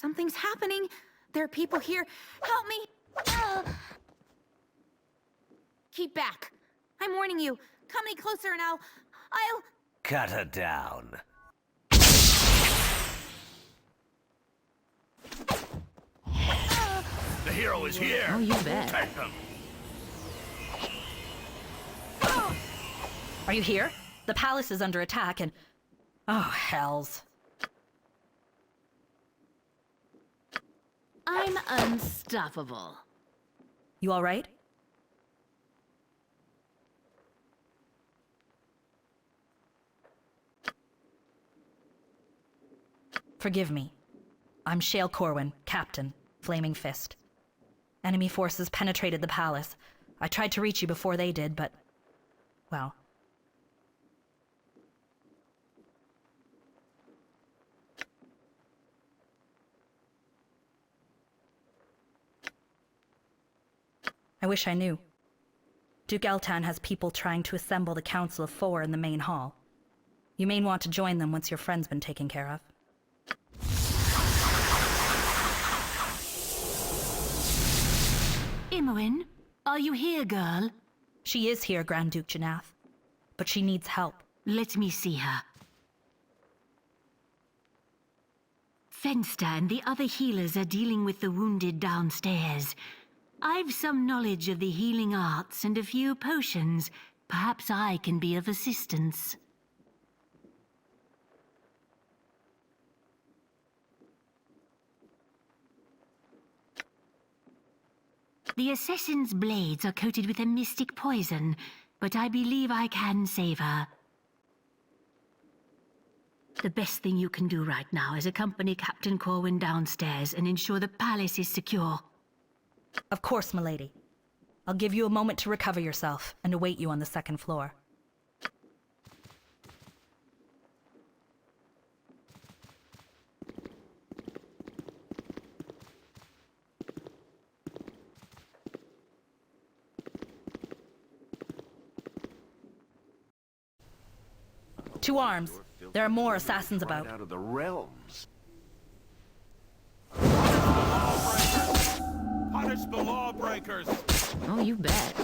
Something's happening. There are people here. Help me! Keep back. I'm warning you. Come any closer and I'll... Cut her down. The hero is here! Oh, you bet. Take him! Are you here? The palace is under attack and... Oh, hells. I'm unstoppable. You all right? Forgive me. I'm Shale Corwin, Captain, Flaming Fist. Enemy forces penetrated the palace. I tried to reach you before they did, but... well... I wish I knew. Duke Eltan has people trying to assemble the Council of Four in the main hall. You may want to join them once your friend's been taken care of. Imoen, are you here, girl? She is here, Grand Duke Janath, but she needs help. Let me see her. Fenster and the other healers are dealing with the wounded downstairs. I've some knowledge of the healing arts and a few potions. Perhaps I can be of assistance. The assassin's blades are coated with a mystic poison, but I believe I can save her. The best thing you can do right now is accompany Captain Corwin downstairs and ensure the palace is secure. Of course, milady. I'll give you a moment to recover yourself and await you on the second floor. To arms. There are more assassins about. Right out of the realms. Punish the lawbreakers! Oh, you bet.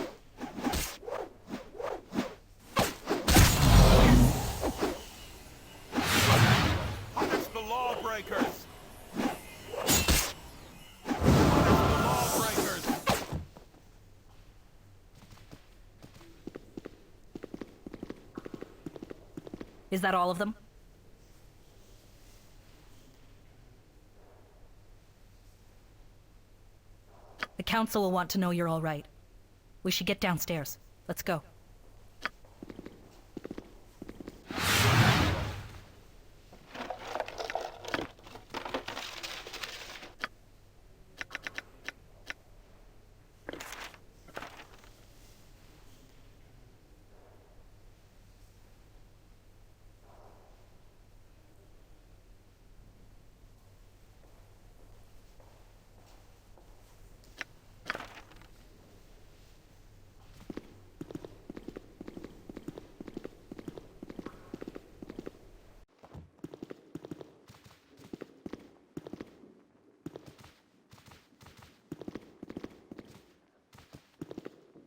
Punish the lawbreakers! Punish the lawbreakers! Is that all of them? The council will want to know you're all right. We should get downstairs. Let's go.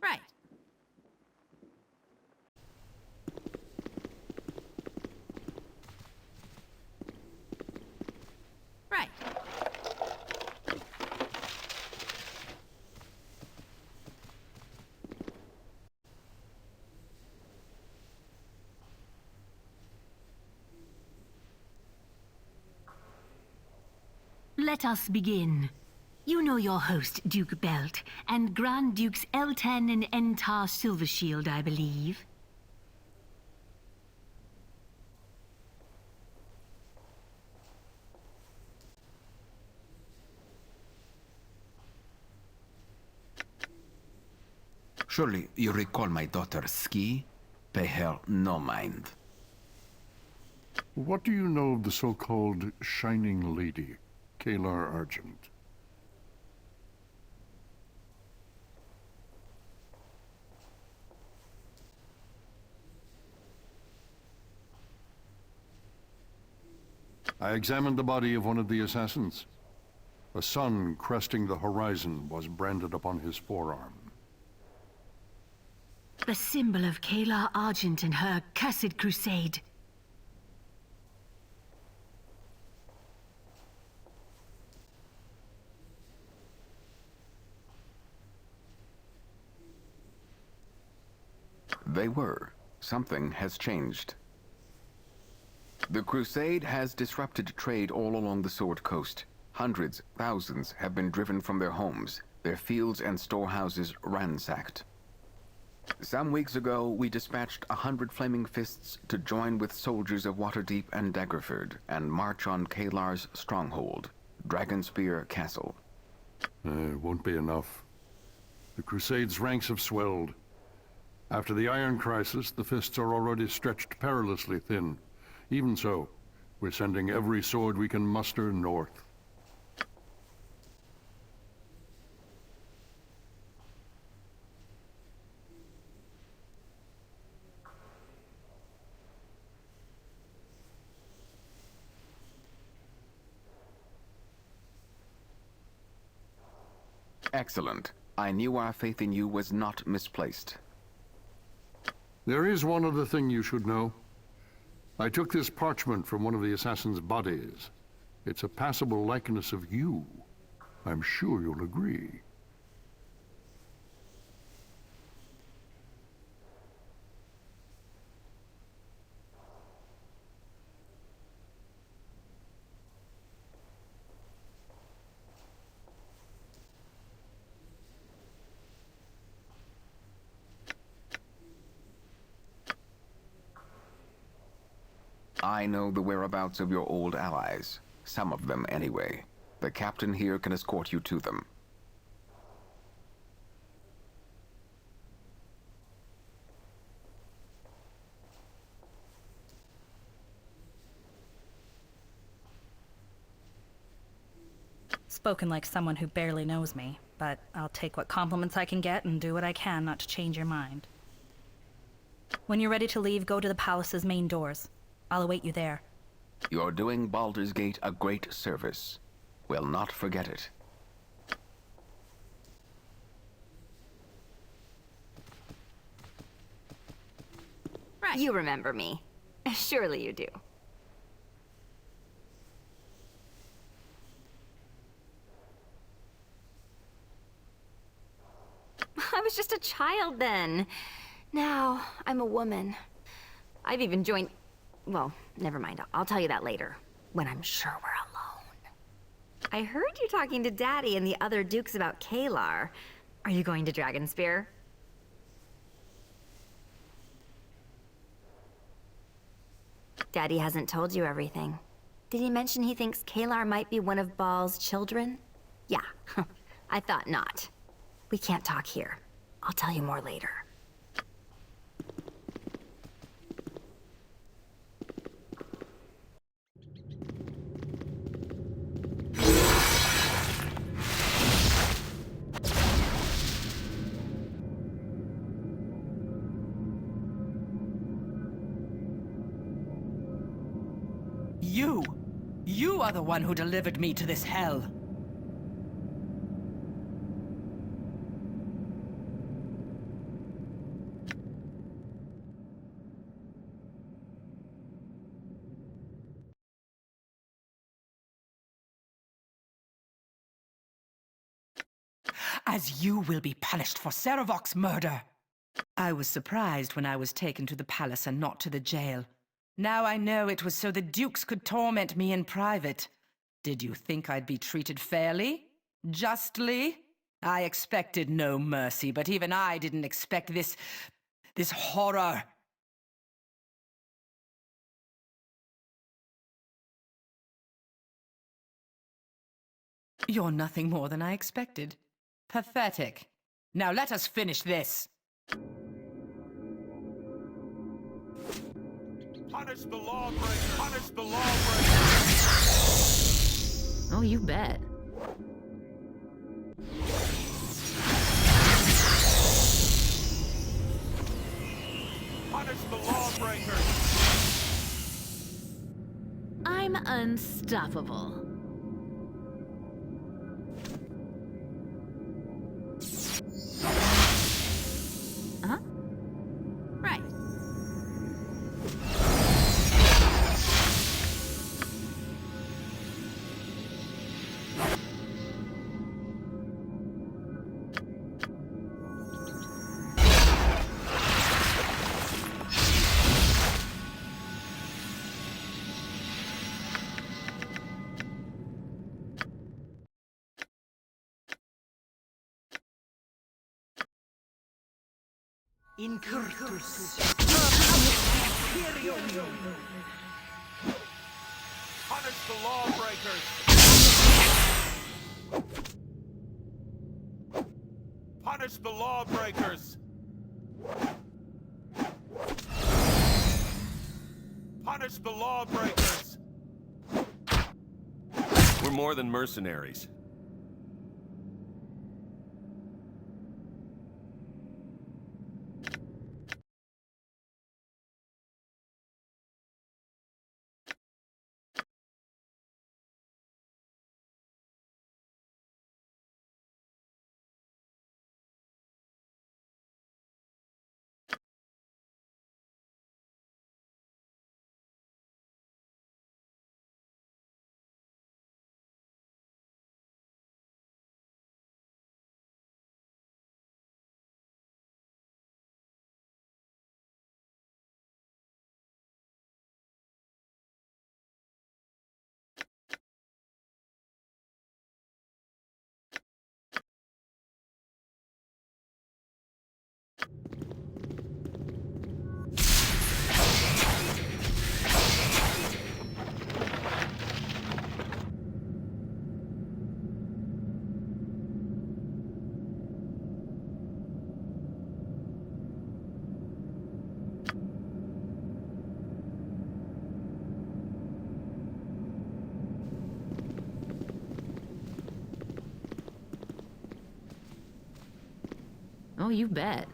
Right. Right. Let us begin. You know your host, Duke Belt, and Grand Dukes Eltan and Entar Silvershield, I believe. Surely you recall my daughter Ski? Pay her no mind. What do you know of the so-called Shining Lady, Kalar Argent? I examined the body of one of the assassins. A sun cresting the horizon was branded upon his forearm. The symbol of Kalar Argent and her cursed crusade. They were. Something has changed. The crusade has disrupted trade all along the Sword Coast. Hundreds, thousands have been driven from their homes, their fields and storehouses ransacked. Some weeks ago, we dispatched 100 Flaming Fists to join with soldiers of Waterdeep and Daggerford and march on Kalar's stronghold, Dragonspear Castle. It won't be enough. The Crusade's ranks have swelled. After the Iron Crisis, the Fists are already stretched perilously thin. Even so, we're sending every sword we can muster north. Excellent. I knew our faith in you was not misplaced. There is one other thing you should know. I took this parchment from one of the assassin's bodies. It's a passable likeness of you. I'm sure you'll agree. I know the whereabouts of your old allies. Some of them, anyway. The captain here can escort you to them. Spoken like someone who barely knows me, but I'll take what compliments I can get and do what I can not to change your mind. When you're ready to leave, go to the palace's main doors. I'll await you there. You're doing Baldur's Gate a great service. We'll not forget it. Right. You remember me. Surely you do. I was just a child then. Now, I'm a woman. I've even joined... Well, never mind. I'll tell you that later, when I'm sure we're alone. I heard you talking to Daddy and the other dukes about Kalar. Are you going to Dragonspear? Daddy hasn't told you everything. Did he mention he thinks Kalar might be one of Baal's children? Yeah, I thought not. We can't talk here. I'll tell you more later. You are the one who delivered me to this hell. As you will be punished for Serevok's murder. I was surprised when I was taken to the palace and not to the jail. Now I know it was so the dukes could torment me in private. Did you think I'd be treated fairly? Justly? I expected no mercy, but even I didn't expect this horror. You're nothing more than I expected. Pathetic. Now let us finish this. Punish the lawbreakers! Punish the lawbreakers! Oh, you bet. Punish the lawbreakers! I'm unstoppable. Punish the lawbreakers! Punish the lawbreakers! Punish the lawbreakers! We're more than mercenaries. Oh, you bet.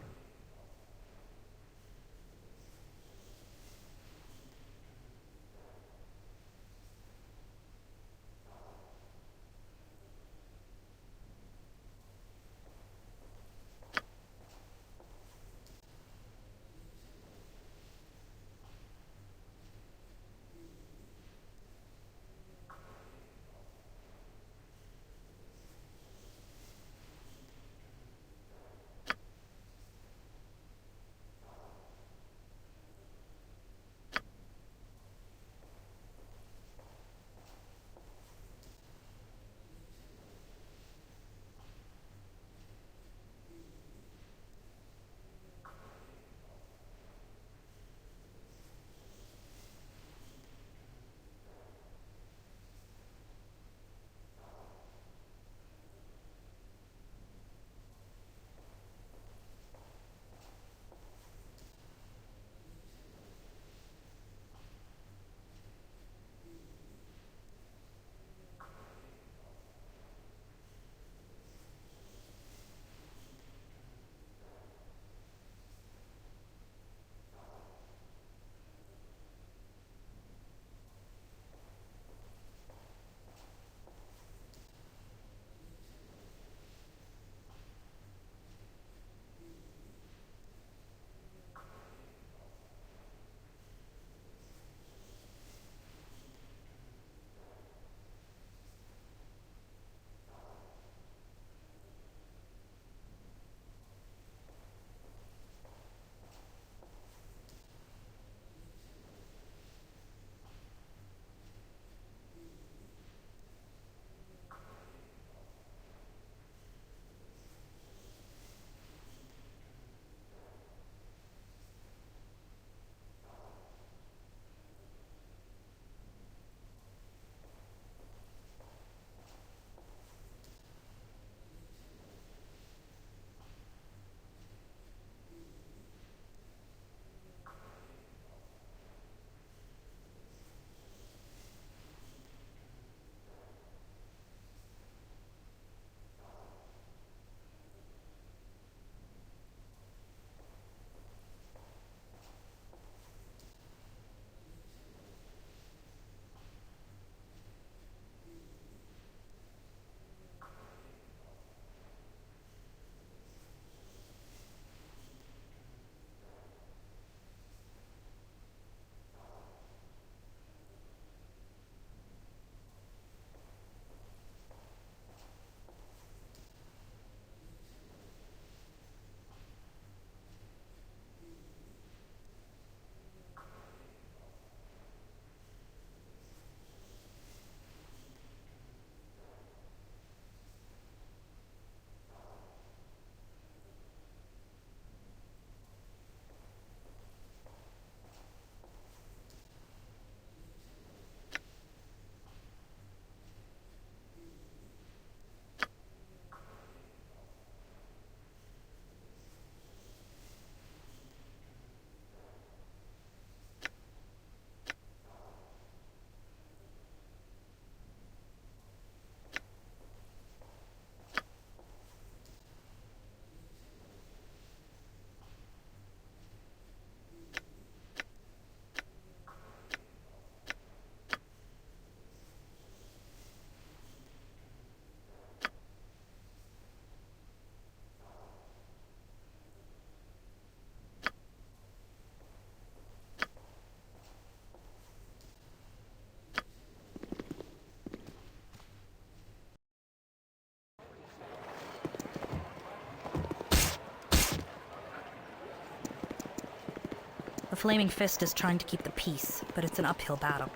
Flaming Fist is trying to keep the peace, but it's an uphill battle.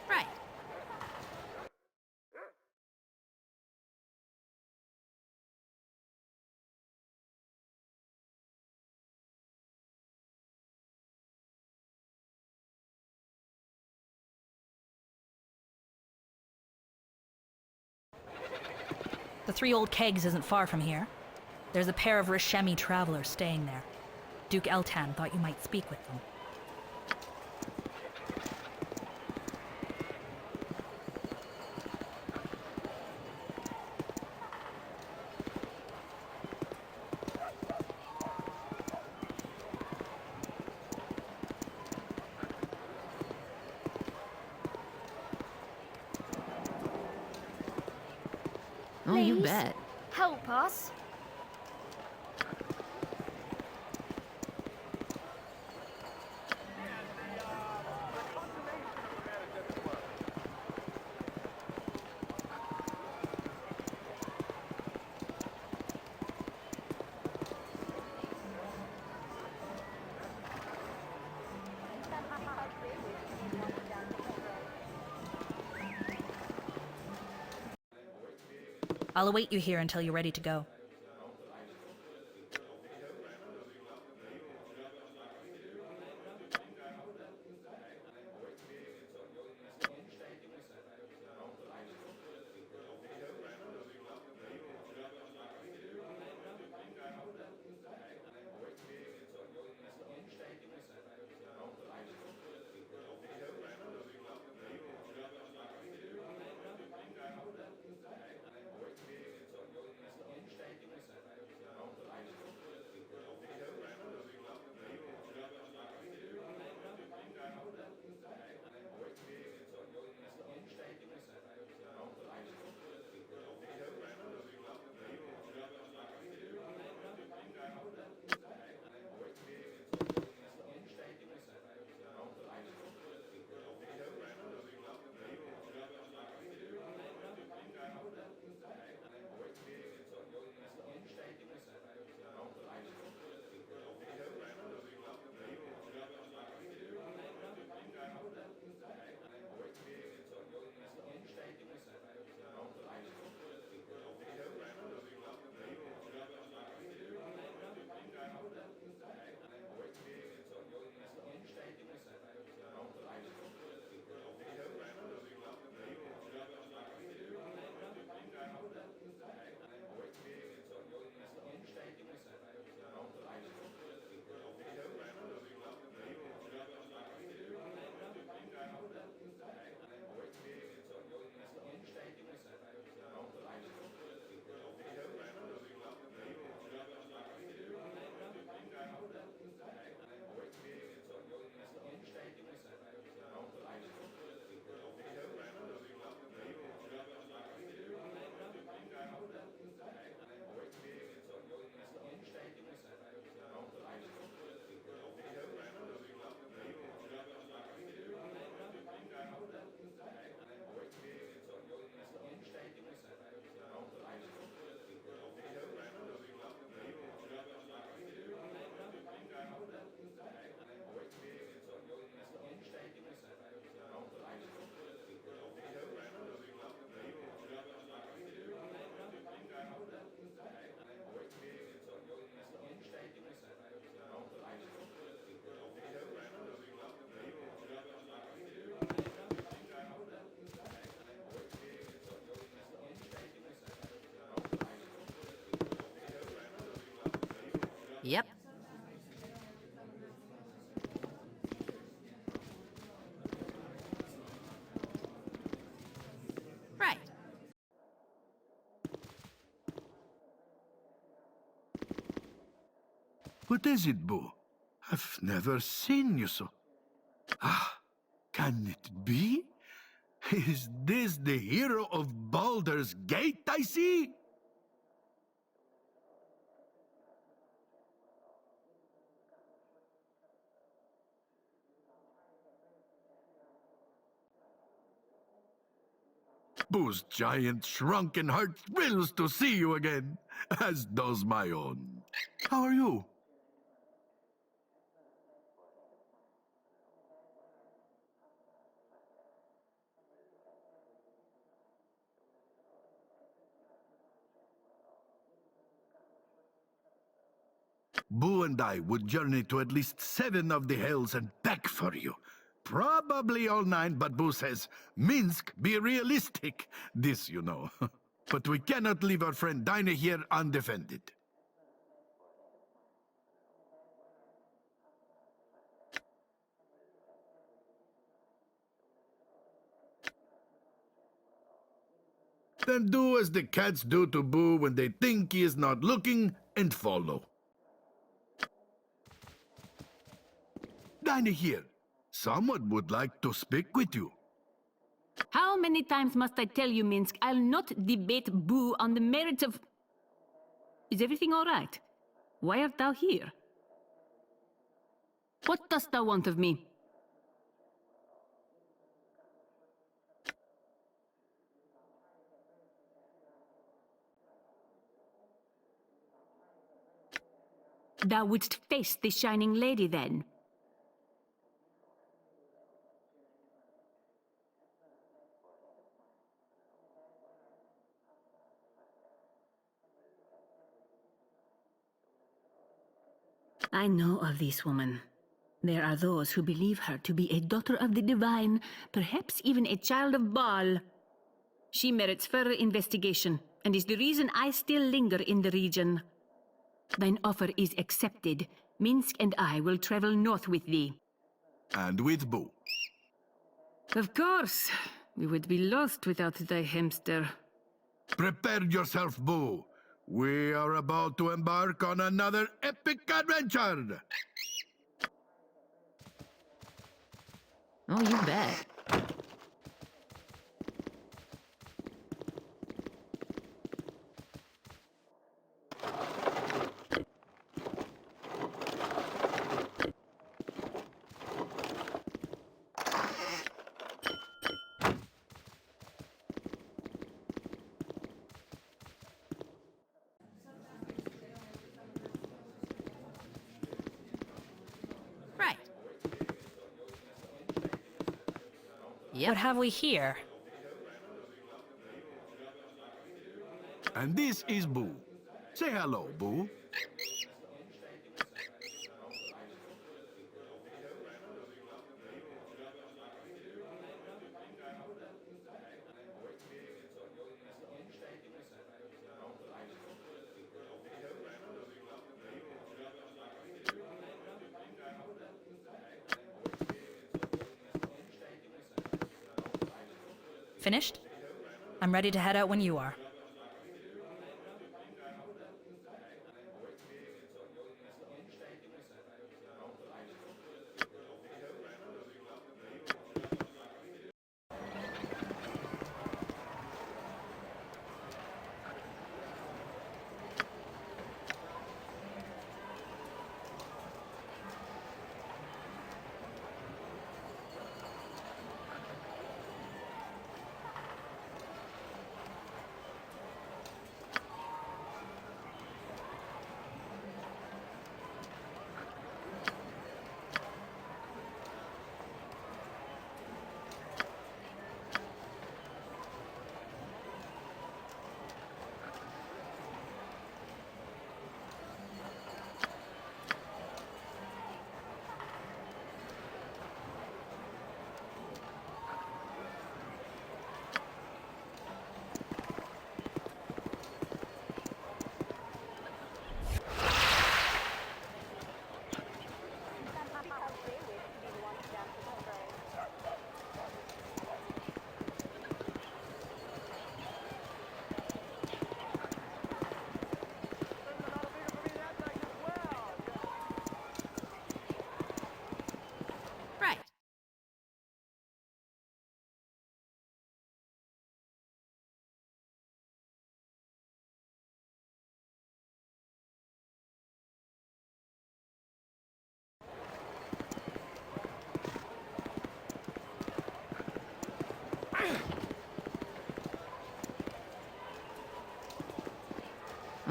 Right. The Three Old Kegs isn't far from here. There's a pair of Rishemi travelers staying there. Duke Eltan thought you might speak with them. Oh, you bet. Help us. I'll await you here until you're ready to go. Yep. Right. What is it, Boo? I've never seen you so... Ah, can it be? Is this the hero of Baldur's Gate I see? Boo's giant shrunken heart thrills to see you again, as does my own. How are you? Boo and I would journey to at least 7 of the hells and back for you. Probably all 9, but Boo says, Minsk, be realistic. This, you know. But we cannot leave our friend Dinah here undefended. Then do as the cats do to Boo when they think he is not looking, and follow. Dinah here. Someone would like to speak with you. How many times must I tell you, Minsk, I'll not debate Boo on the merits of... Is everything all right? Why art thou here? What dost thou want of me? Thou wouldst face the Shining Lady, then? I know of this woman. There are those who believe her to be a daughter of the divine, perhaps even a child of Baal. She merits further investigation, and is the reason I still linger in the region. Thine offer is accepted. Minsk and I will travel north with thee. And with Boo. Of course. We would be lost without thy hamster. Prepare yourself, Boo. We are about to embark on another epic adventure! Oh, you bet. Right. What have we here? And this is Boo. Say hello, Boo. Finished? I'm ready to head out when you are.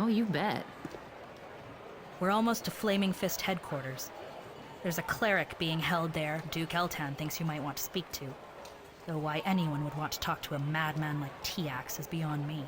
Oh, you bet. We're almost to Flaming Fist headquarters. There's a cleric being held there Duke Eltan thinks you might want to speak to. Though why anyone would want to talk to a madman like Tiax is beyond me.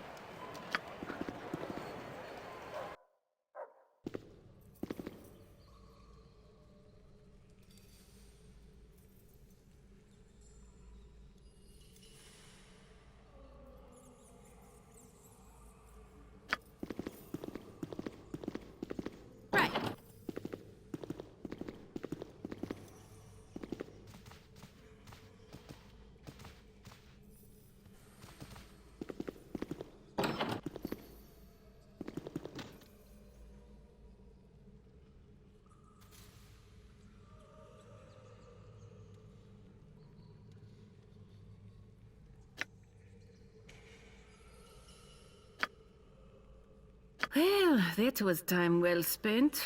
Well, that was time well spent.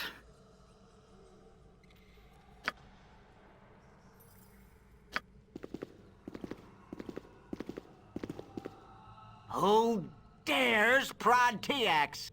Who dares prod Tiax?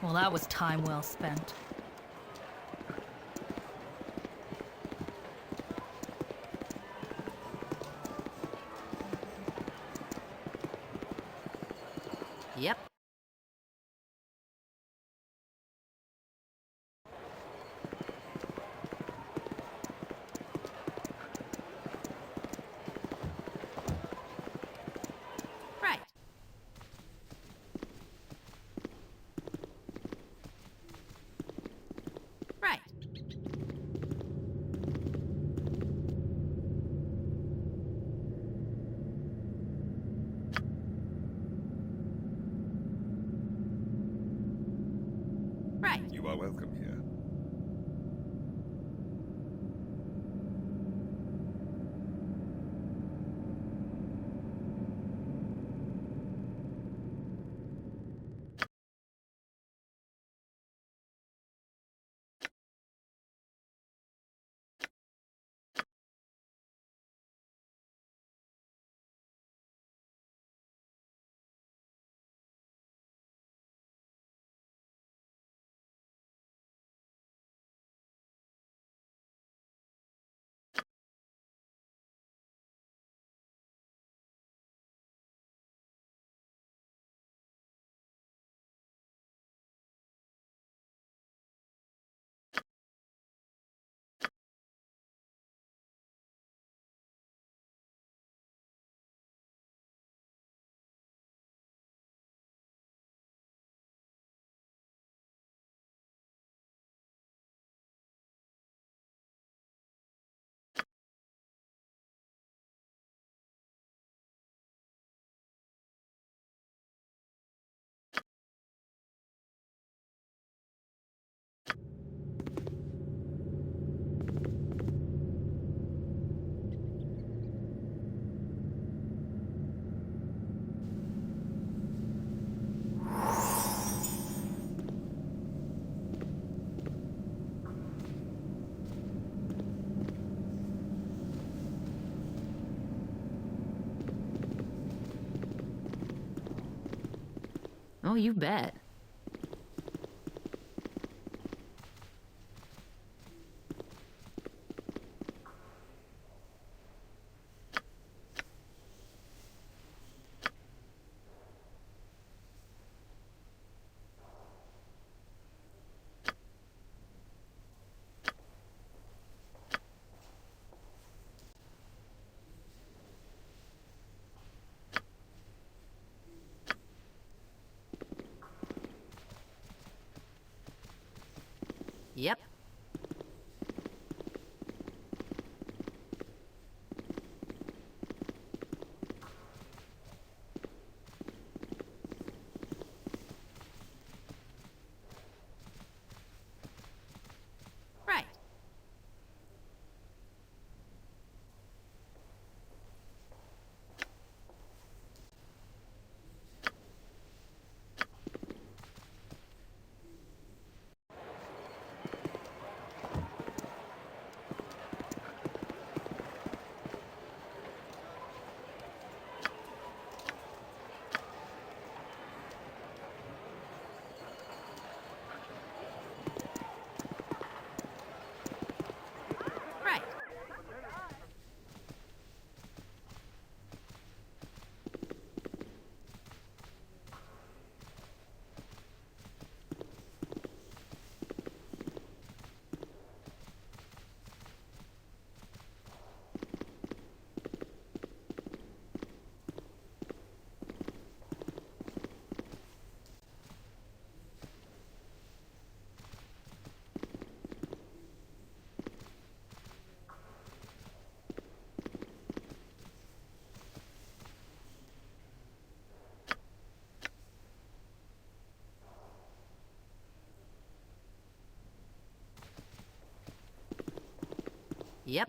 Well, that was time well spent. Yep. You are welcome here. Oh, you bet. Yep. Right. Right. Yep.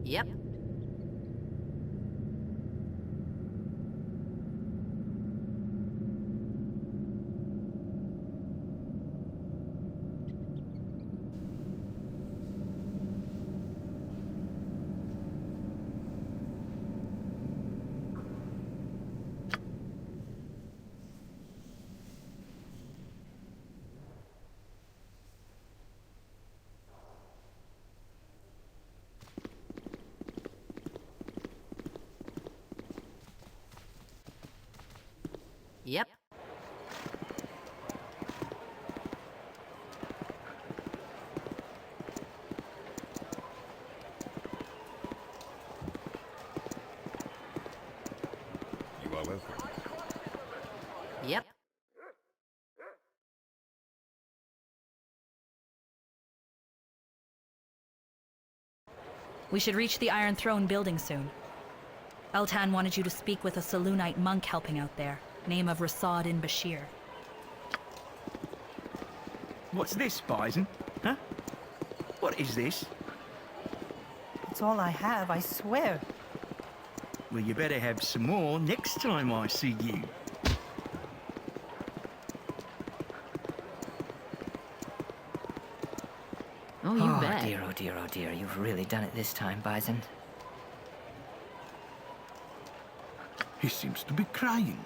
Yep. Yep. You are welcome. Yep. We should reach the Iron Throne building soon. Eltan wanted you to speak with a Selûnite monk helping out there, name of Rasad in Bashir. What's this, Bison? Huh? What is this? It's all I have, I swear. Well, you better have some more next time I see you. Oh, you Oh bet. dear, oh dear, oh dear. You've really done it this time, Bison. He seems to be crying.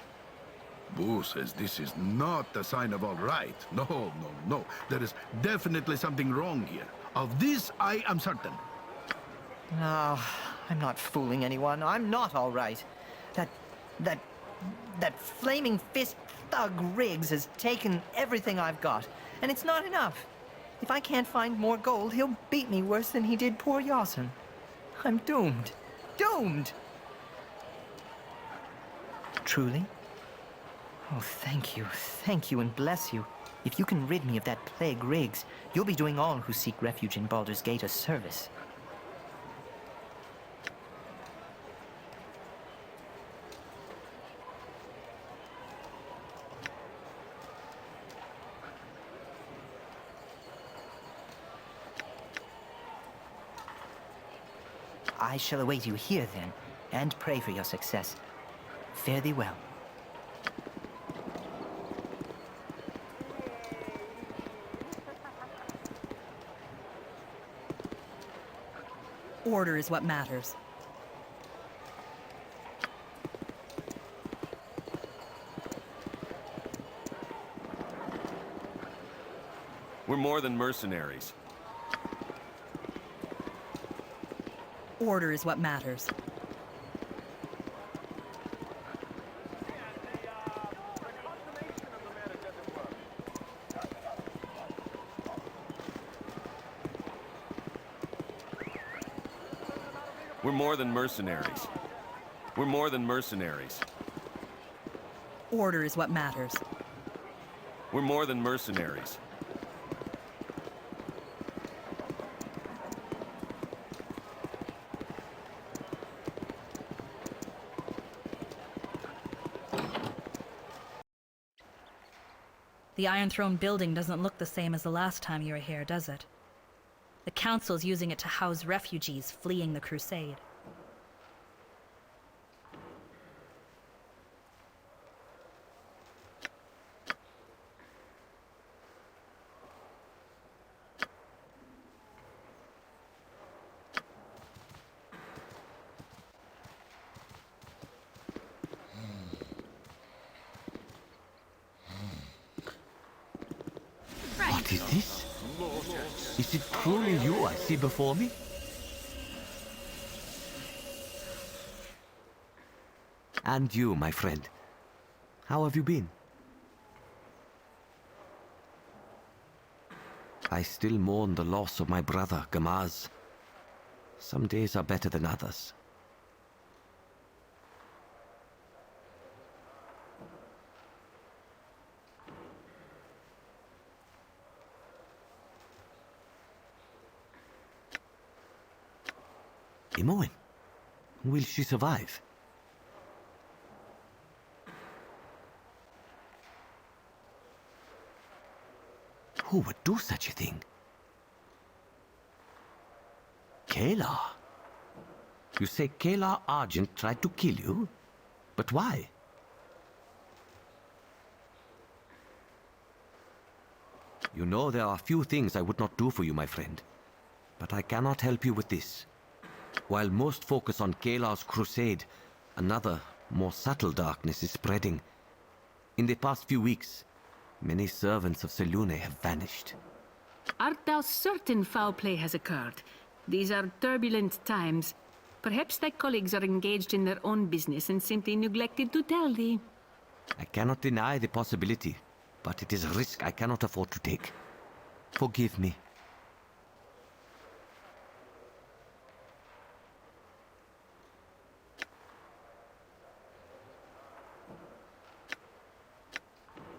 Boo says this is not a sign of all right. No, no, no. There is definitely something wrong here. Of this, I am certain. No, I'm not fooling anyone. I'm not all right. That flaming fist thug Riggs has taken everything I've got, and it's not enough. If I can't find more gold, he'll beat me worse than he did poor Yasin. I'm doomed. Doomed! Truly? Oh, thank you, and bless you. If you can rid me of that plague Riggs, you'll be doing all who seek refuge in Baldur's Gate a service. I shall await you here then, and pray for your success. Fare thee well. Order is what matters. We're more than mercenaries. Order is what matters. We're more than mercenaries. We're more than mercenaries. Order is what matters. We're more than mercenaries. The Iron Throne building doesn't look the same as the last time you were here, does it? The Council's using it to house refugees fleeing the Crusade. What is this? Is it truly you I see before me? And you, my friend. How have you been? I still mourn the loss of my brother, Gamaz. Some days are better than others. Imoen, will she survive? Who would do such a thing? Kayla? You say Kayla Argent tried to kill you? But why? You know there are few things I would not do for you, my friend. But I cannot help you with this. While most focus on Kayla's crusade, another, more subtle darkness is spreading. In the past few weeks, many servants of Selune have vanished. Art thou certain foul play has occurred? These are turbulent times. Perhaps thy colleagues are engaged in their own business and simply neglected to tell thee. I cannot deny the possibility, but it is a risk I cannot afford to take. Forgive me.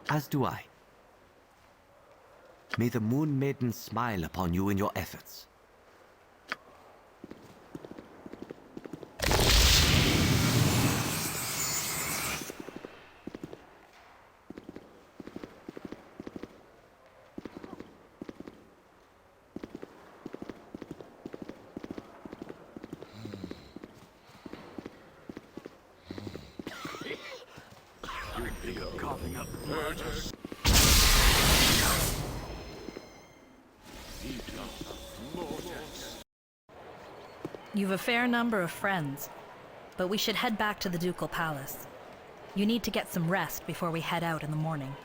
As do I. May the Moon Maiden smile upon you in your efforts. You've a fair number of friends, but we should head back to the Ducal Palace. You need to get some rest before we head out in the morning.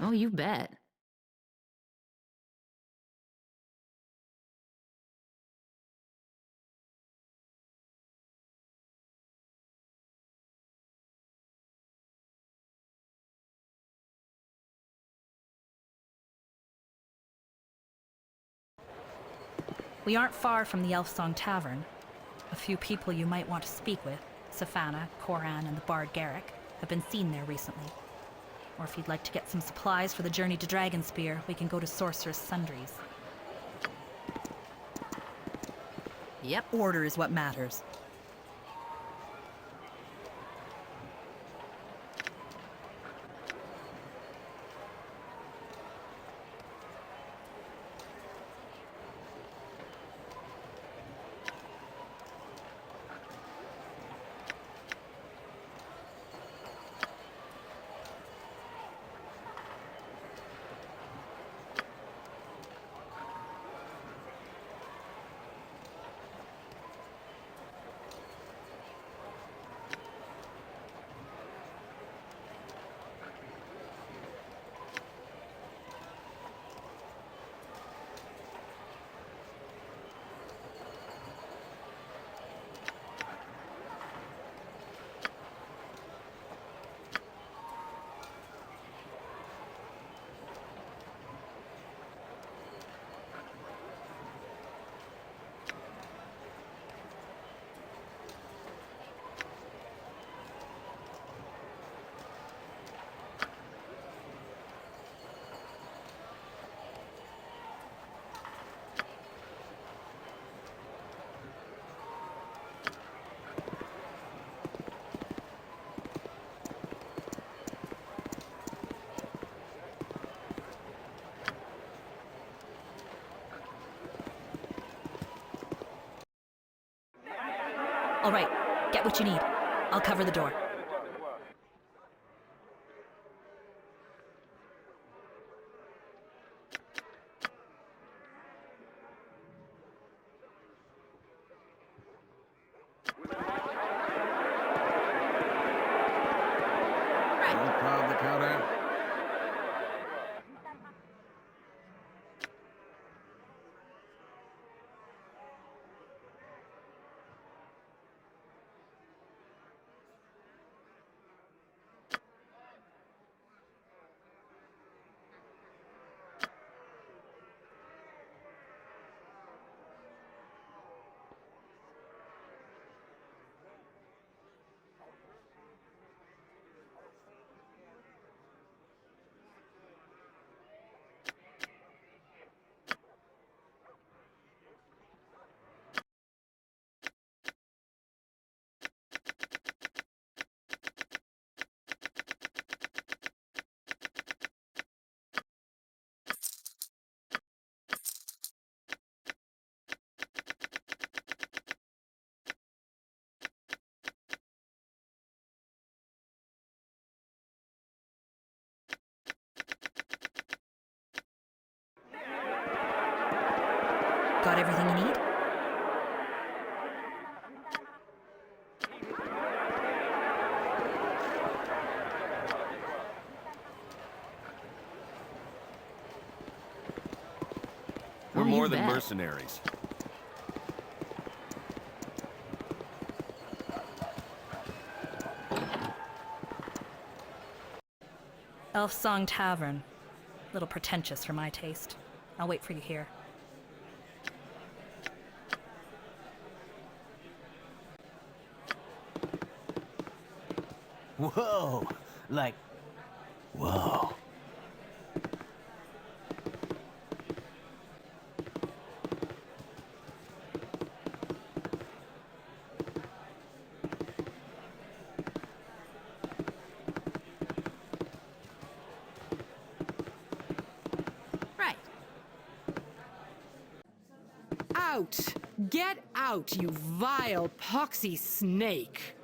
Oh, you bet. We aren't far from the Elfsong Tavern. A few people you might want to speak with, Safana, Koran, and the Bard Garrick, have been seen there recently. Or if you'd like to get some supplies for the journey to Dragonspear, we can go to Sorceress Sundries. Yep. Order is what matters. All right, get what you need. I'll cover the door. Got everything you need? We're more than mercenaries. Elf Song Tavern. Little pretentious for my taste. I'll wait for you here. Whoa! Like, whoa. Right. Out! Get out, you vile, poxy snake!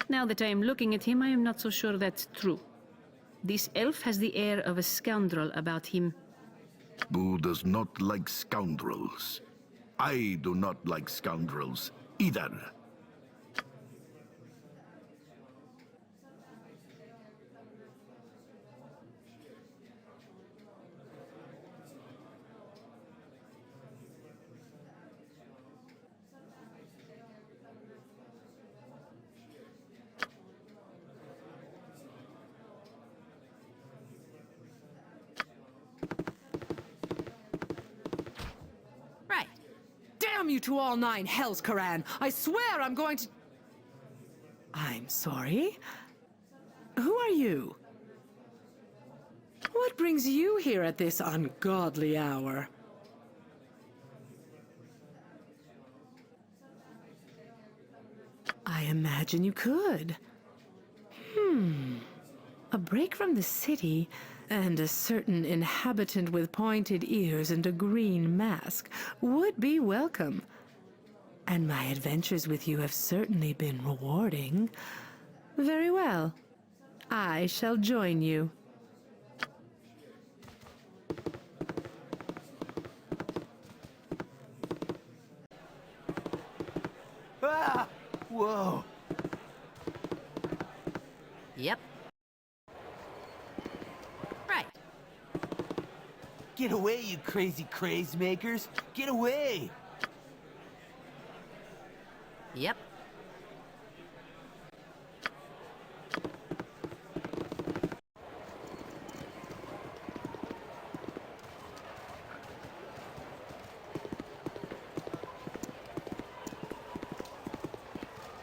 Now that I am looking at him, I am not so sure that's true. This elf has the air of a scoundrel about him. Boo does not like scoundrels. I do not like scoundrels either. Right. Damn you to all 9 hells, Karan! I swear I'm going to... I'm sorry? Who are you? What brings you here at this ungodly hour? I imagine you could. A break from the city, and a certain inhabitant with pointed ears and a green mask would be welcome. And my adventures with you have certainly been rewarding. Very well. I shall join you. Ah! Whoa! Yep. Right. Get away, you crazy craze makers! Get away! Yep.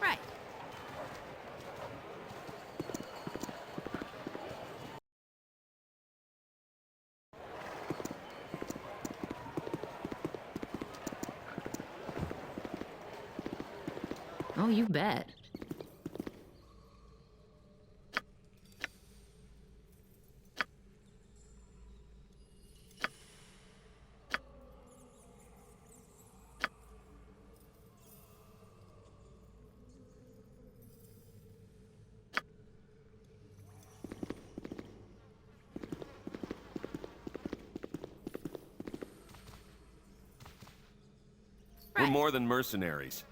Right. Oh, you bet. We're more than mercenaries.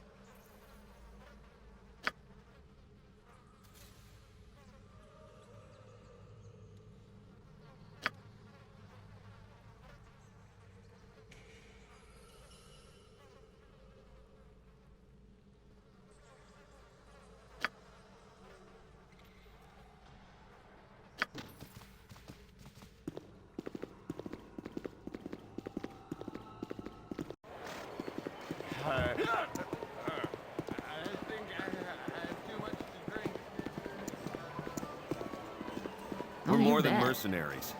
We're more than mercenaries.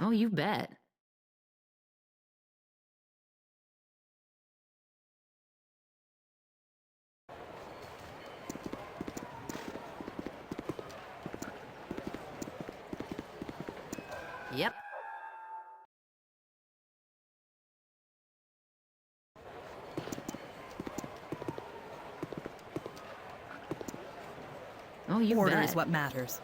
Oh, you bet. Yep. Oh, you Order bet. is what matters.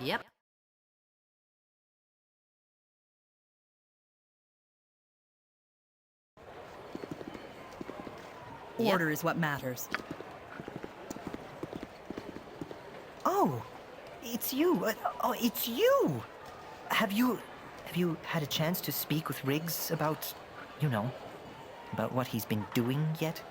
Yep. Order is what matters. Oh, it's you. Oh, it's you. Have you had a chance to speak with Riggs about, you know, about what he's been doing yet?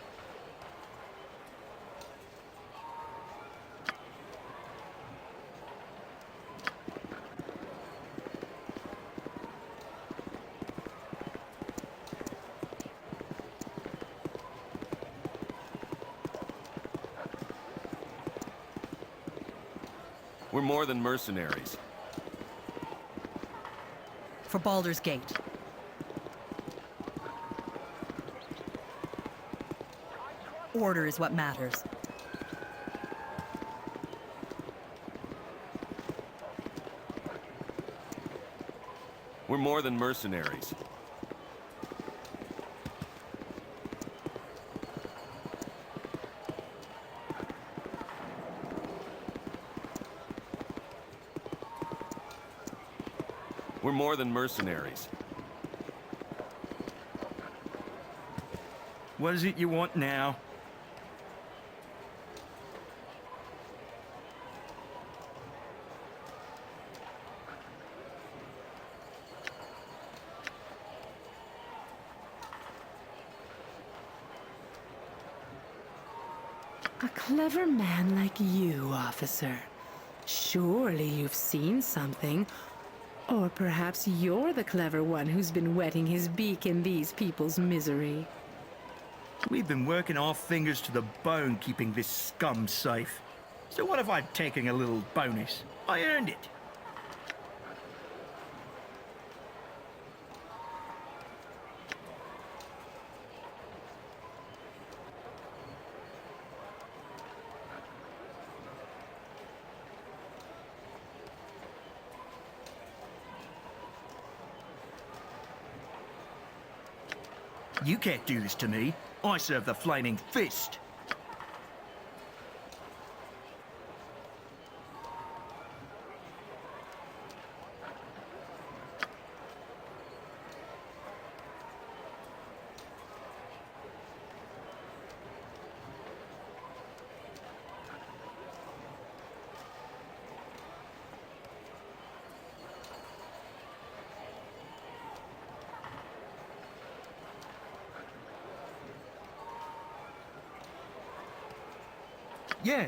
We're more than mercenaries. For Baldur's Gate. Order is what matters. We're more than mercenaries. We're more than mercenaries. What is it you want now? A clever man like you, officer. Surely you've seen something. Or perhaps you're the clever one who's been wetting his beak in these people's misery. We've been working our fingers to the bone keeping this scum safe. So what if I'm taking a little bonus? I earned it. You can't do this to me. I serve the flaming fist.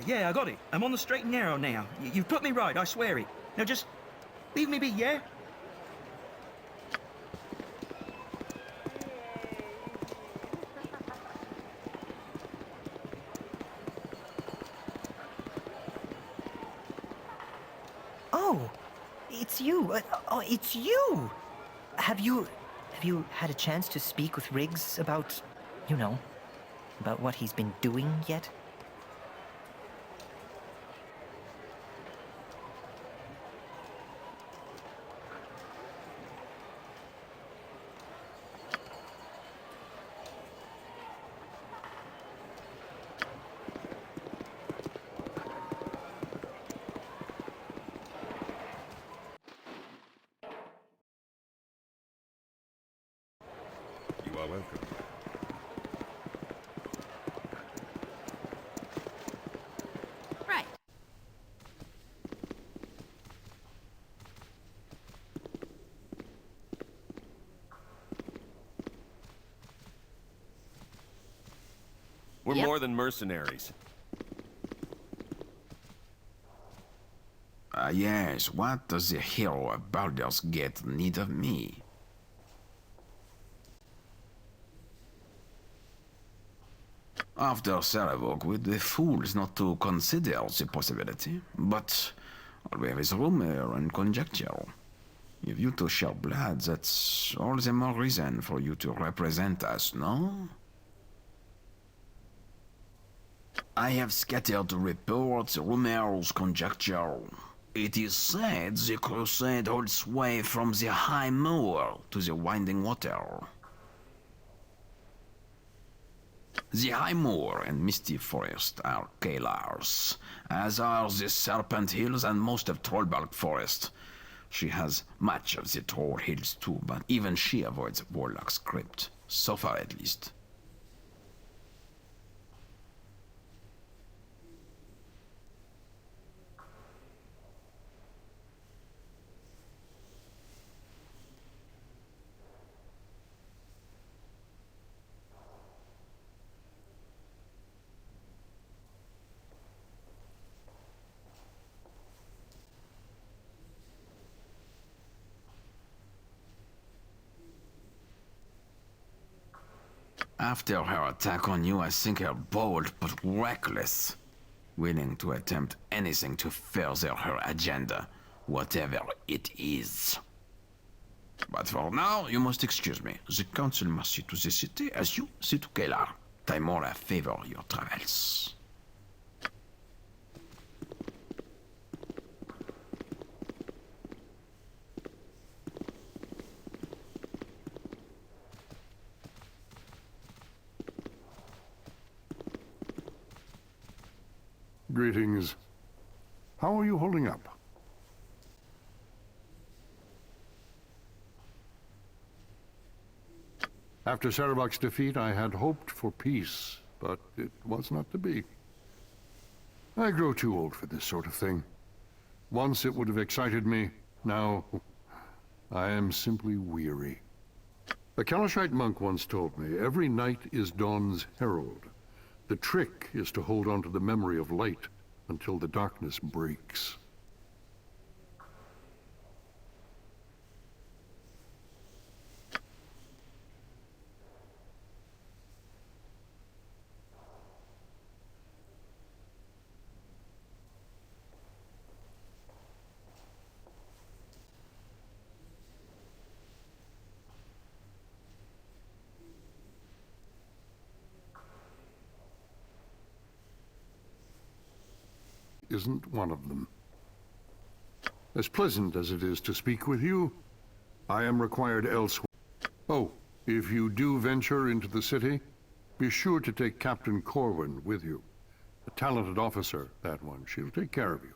Yeah, I got it. I'm on the straight and narrow now. You've put me right, I swear it. Now just leave me be, yeah? Oh, it's you. Oh, it's you. Have you had a chance to speak with Riggs about, you know, about what he's been doing yet? You are welcome. Right. We're Yep. more than mercenaries. Yes, what does the hero of Baldur's Gate need of me? After Saravok, we'd be fools not to consider the possibility, but all we have is rumor and conjecture. If you two share blood, that's all the more reason for you to represent us, no? I have scattered reports, rumors, conjecture. It is said the crusade holds sway from the high moor to the winding water. The High Moor and Misty Forest are Kalar's, as are the Serpent Hills and most of Trollbark Forest. She has much of the Troll Hills too, but even she avoids Warlock's Crypt, so far at least. After her attack on you, I think her bold but reckless, willing to attempt anything to further her agenda, whatever it is. But for now, you must excuse me. The council must see to the city as you see to Kalar. Timora favor your travels. Greetings. How are you holding up? After Saravok's defeat, I had hoped for peace, but it was not to be. I grow too old for this sort of thing. Once it would have excited me, now I am simply weary. A Kalashite monk once told me, every night is dawn's herald. The trick is to hold on to the memory of light until the darkness breaks. Isn't one of them. As pleasant as it is to speak with you, I am required elsewhere. Oh, if you do venture into the city, be sure to take Captain Corwin with you. A talented officer, that one. She'll take care of you.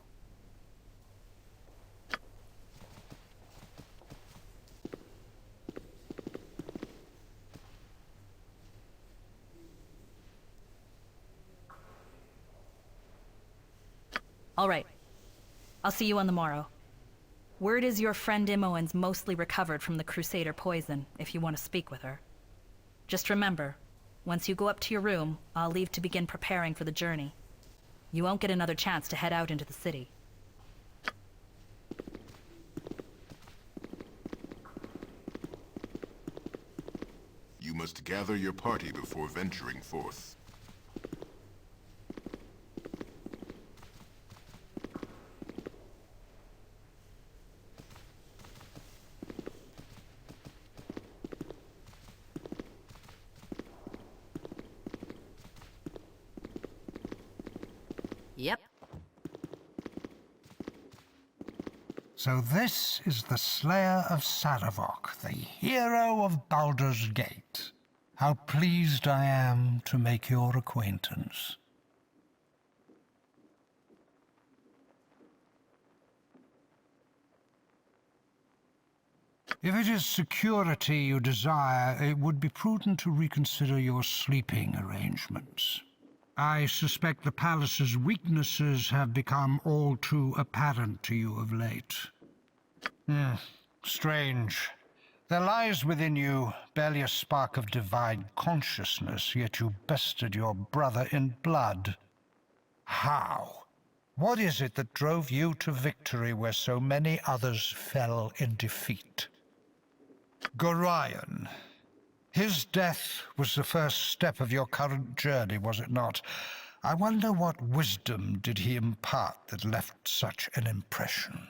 All right. I'll see you on the morrow. Word is your friend Imoen's mostly recovered from the Crusader poison, if you want to speak with her. Just remember, once you go up to your room, I'll leave to begin preparing for the journey. You won't get another chance to head out into the city. You must gather your party before venturing forth. Yep. So this is the Slayer of Saravok, the hero of Baldur's Gate. How pleased I am to make your acquaintance. If it is security you desire, it would be prudent to reconsider your sleeping arrangements. I suspect the palace's weaknesses have become all too apparent to you of late. Strange. There lies within you barely a spark of divine consciousness, yet you bested your brother in blood. How? What is it that drove you to victory where so many others fell in defeat? Gorion. His death was the first step of your current journey, was it not? I wonder what wisdom did he impart that left such an impression?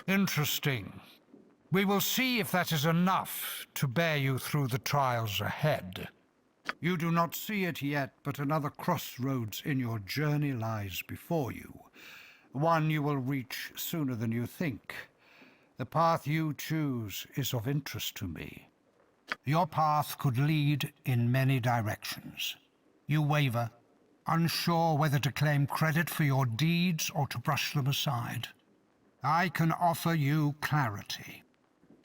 Interesting. We will see if that is enough to bear you through the trials ahead. You do not see it yet, but another crossroads in your journey lies before you. One you will reach sooner than you think. The path you choose is of interest to me. Your path could lead in many directions. You waver, unsure whether to claim credit for your deeds or to brush them aside. I can offer you clarity.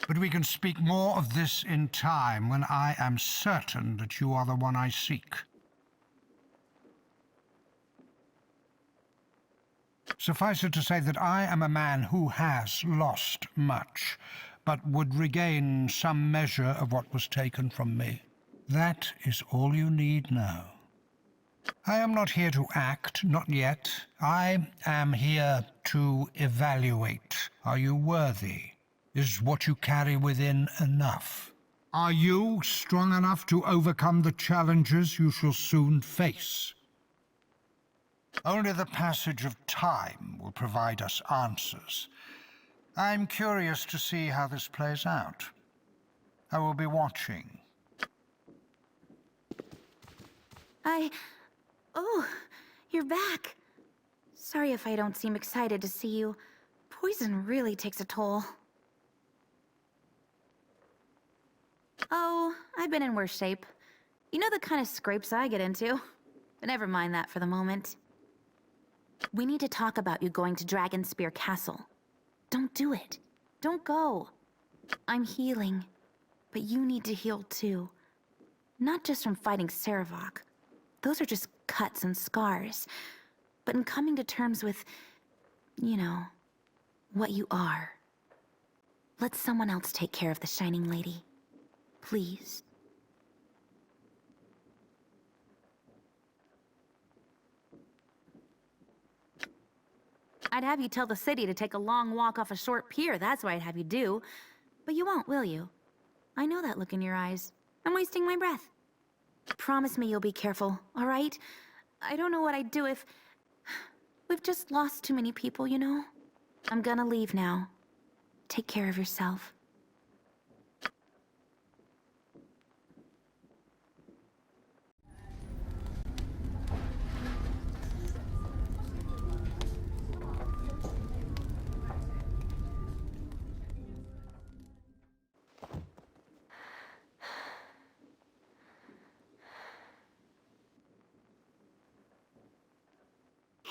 But we can speak more of this in time when I am certain that you are the one I seek. Suffice it to say that I am a man who has lost much, but would regain some measure of what was taken from me. That is all you need know. I am not here to act, not yet. I am here to evaluate. Are you worthy? Is what you carry within enough? Are you strong enough to overcome the challenges you shall soon face? Only the passage of time will provide us answers. I'm curious to see how this plays out. I will be watching. Oh, you're back. Sorry if I don't seem excited to see you. Poison really takes a toll. Oh, I've been in worse shape. You know the kind of scrapes I get into. But never mind that for the moment. We need to talk about you going to Dragonspear Castle. Don't do it. Don't go. I'm healing. But you need to heal too. Not just from fighting Sarevok. Those are just cuts and scars. But in coming to terms with, you know, what you are. Let someone else take care of the Shining Lady. Please. I'd have you tell the city to take a long walk off a short pier, that's what I'd have you do. But you won't, will you? I know that look in your eyes. I'm wasting my breath. Promise me you'll be careful, all right? I don't know what I'd do if... We've just lost too many people, you know? I'm gonna leave now. Take care of yourself.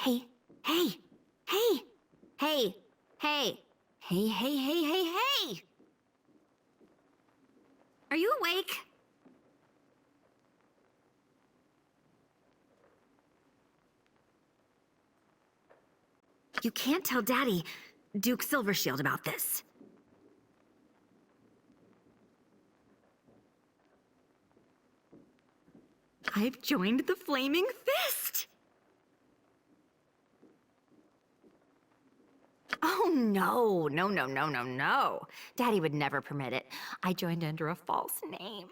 Hey, hey, hey, hey, hey, hey, hey, hey, hey, hey! Are you awake? You can't tell Daddy, Duke Silvershield, about this. I've joined the Flaming Fist! Oh, no, no, no, no, no, no. Daddy would never permit it. I joined under a false name.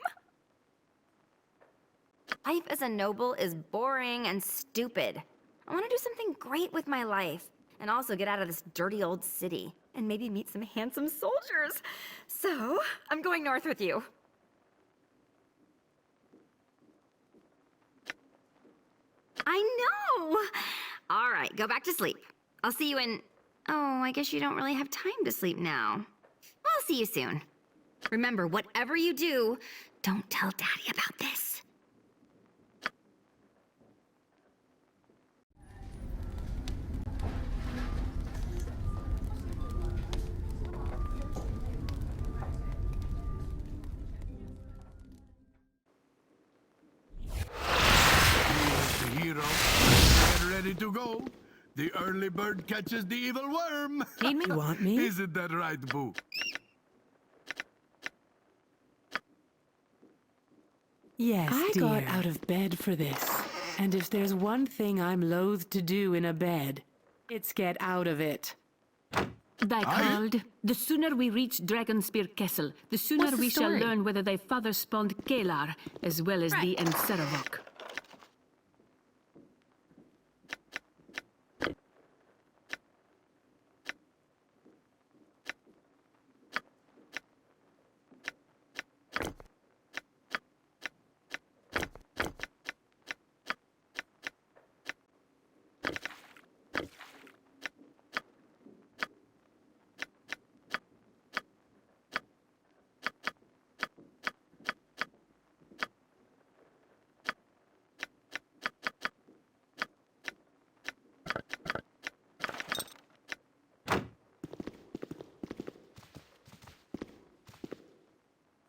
Life as a noble is boring and stupid. I want to do something great with my life, and also get out of this dirty old city, and maybe meet some handsome soldiers. So, I'm going north with you. I know! All right, go back to sleep. I'll see you in... Oh, I guess you don't really have time to sleep now. I'll see you soon. Remember, whatever you do, don't tell Daddy about this. Here's the hero. Get ready to go. The early bird catches the evil worm. Need me? You want me? Isn't that right, Boo? Yes, I dear. got out of bed for this. And if there's one thing I'm loath to do in a bed, it's get out of it. Backhald, the sooner we reach Dragonspear Castle, the sooner What's the we shall story? learn whether thy father spawned Kalar, as well as thee and Saravok.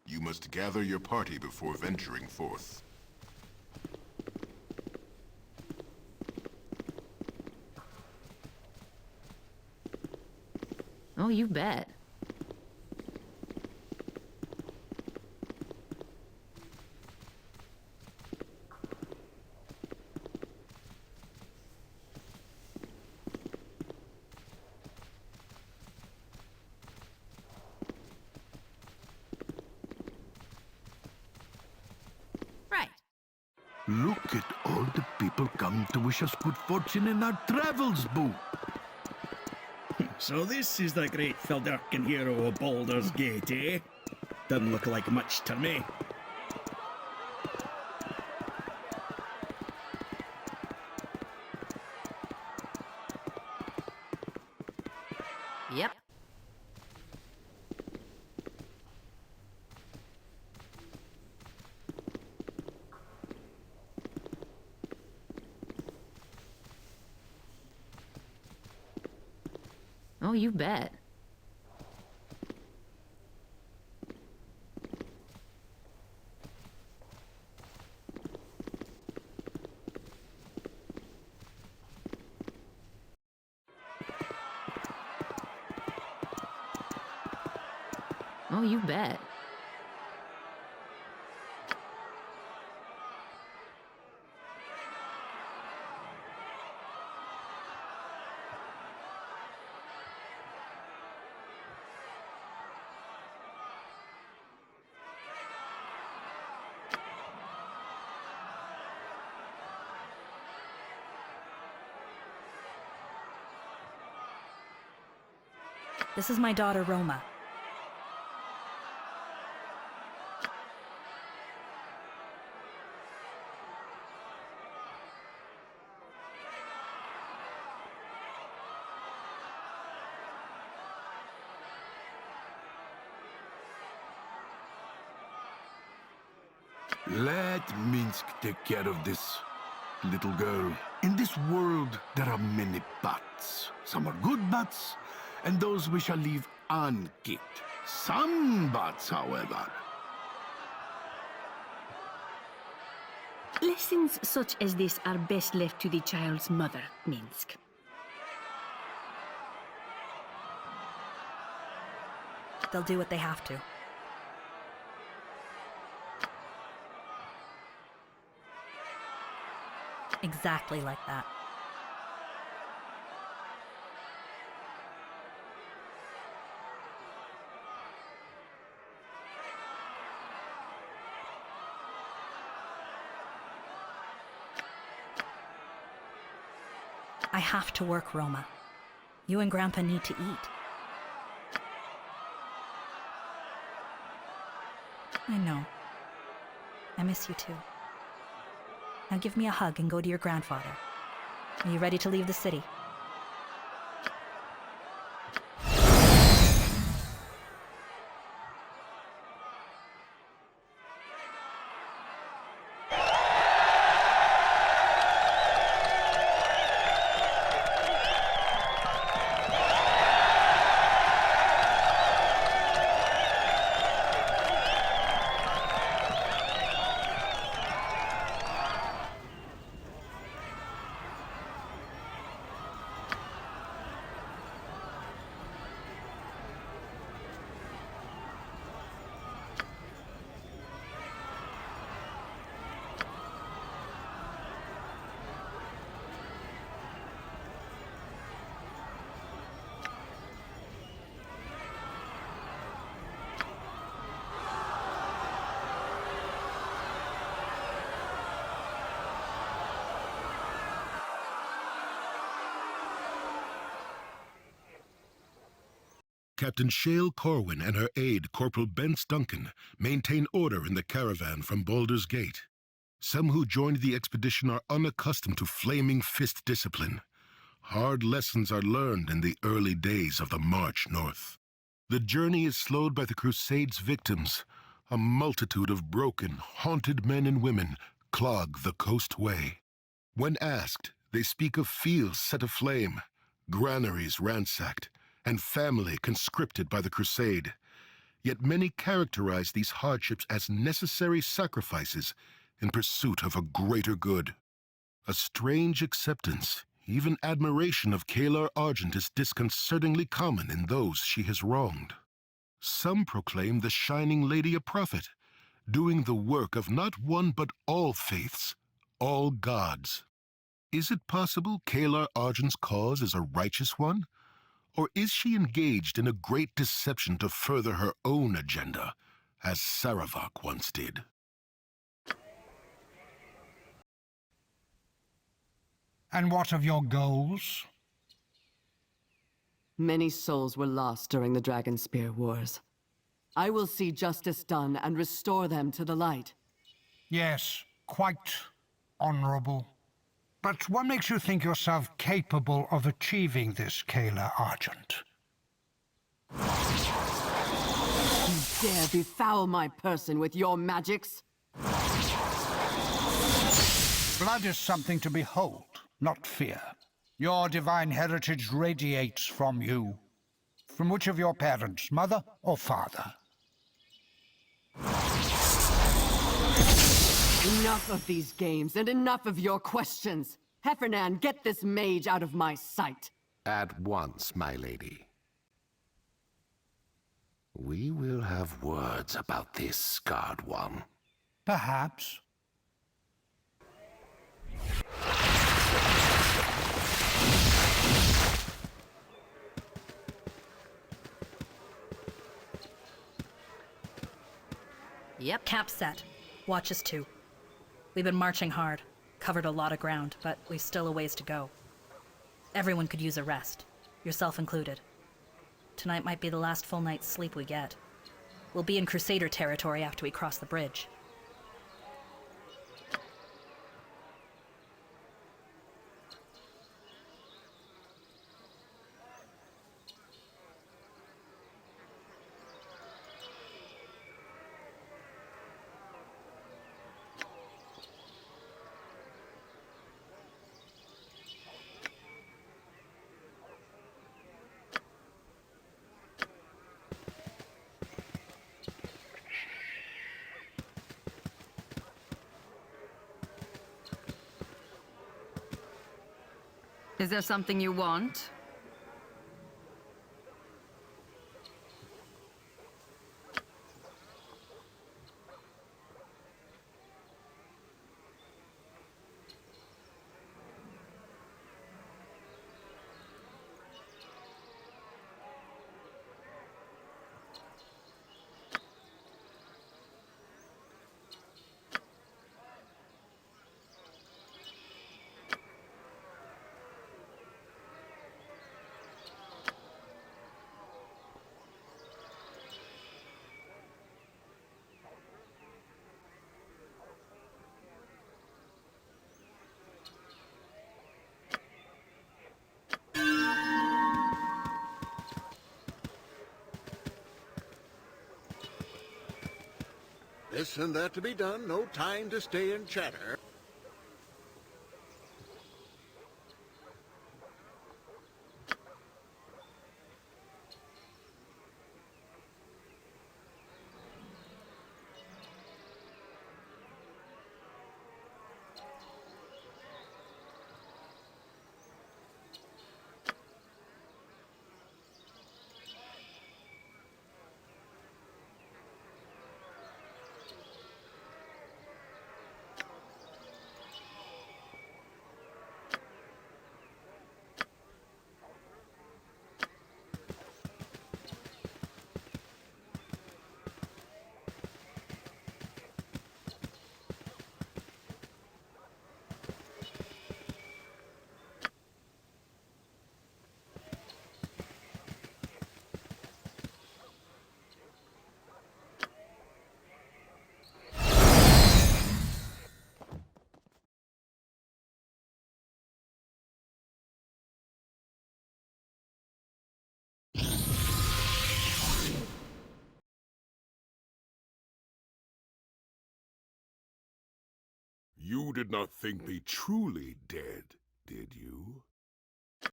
You must gather your party before venturing forth. Oh, you bet. Right. Look at all the people come to wish us good fortune in our travels, Boo. So this is the great Feldurkin hero of Baldur's Gate, eh? Doesn't look like much to me. Yep. Oh, you bet. Oh, you bet. This is my daughter, Roma. Let Minsk take care of this, little girl. In this world, there are many bots. Some are good bots, and those we shall leave unkicked. Some bots, however. Lessons such as this are best left to the child's mother, Minsk. They'll do what they have to. Exactly like that. I have to work, Roma. You and Grandpa need to eat. I know. I miss you too. Now give me a hug and go to your grandfather. Are you ready to leave the city? Captain Shale Corwin and her aide, Corporal Bence Duncan, maintain order in the caravan from Baldur's Gate. Some who joined the expedition are unaccustomed to flaming fist discipline. Hard lessons are learned in the early days of the march north. The journey is slowed by the Crusade's victims. A multitude of broken, haunted men and women clog the coast way. When asked, they speak of fields set aflame, granaries ransacked, and family conscripted by the Crusade. Yet many characterize these hardships as necessary sacrifices in pursuit of a greater good. A strange acceptance, even admiration of Kalar Argent is disconcertingly common in those she has wronged. Some proclaim the Shining Lady a prophet, doing the work of not one but all faiths, all gods. Is it possible Kalar Argent's cause is a righteous one? Or is she engaged in a great deception to further her own agenda, as Saravok once did? And what of your goals? Many souls were lost during the Dragonspear Wars. I will see justice done and restore them to the light. Yes, quite honorable. But what makes you think yourself capable of achieving this, Kalar Argent? You dare befoul my person with your magics? Blood is something to behold, not fear. Your divine heritage radiates from you. From which of your parents, mother or father? Enough of these games, and enough of your questions! Heffernan, get this mage out of my sight! At once, my lady. We will have words about this, Scarred One. Perhaps. Yep. Camp set. Watch us too. We've been marching hard, covered a lot of ground, but we've still a ways to go. Everyone could use a rest, yourself included. Tonight might be the last full night's sleep we get. We'll be in Crusader territory after we cross the bridge. Is there something you want? This and that to be done, no time to stay and chatter. You did not think me truly dead, did you?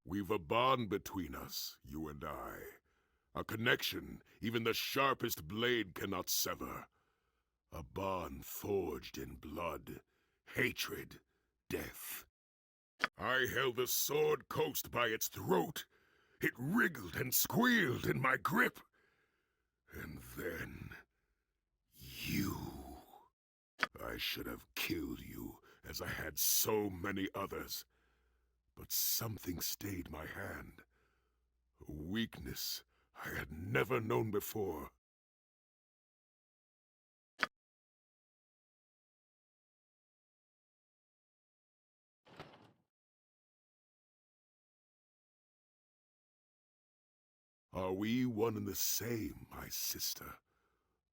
We've a bond between us, you and I. A connection even the sharpest blade cannot sever. A bond forged in blood, hatred, death. I held the Sword Coast by its throat. It wriggled and squealed in my grip. And then... you. I should have killed you, as I had so many others. But something stayed my hand. A weakness I had never known before. Are we one and the same, my sister?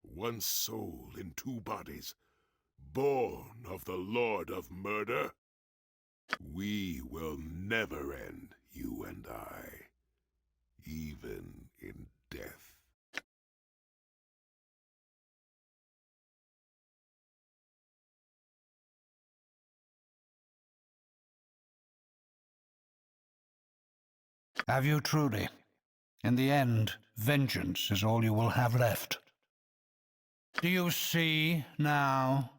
One soul in two bodies, born of the Lord of Murder? We will never end, you and I, even in death. Have you truly? In the end, vengeance is all you will have left. Do you see now?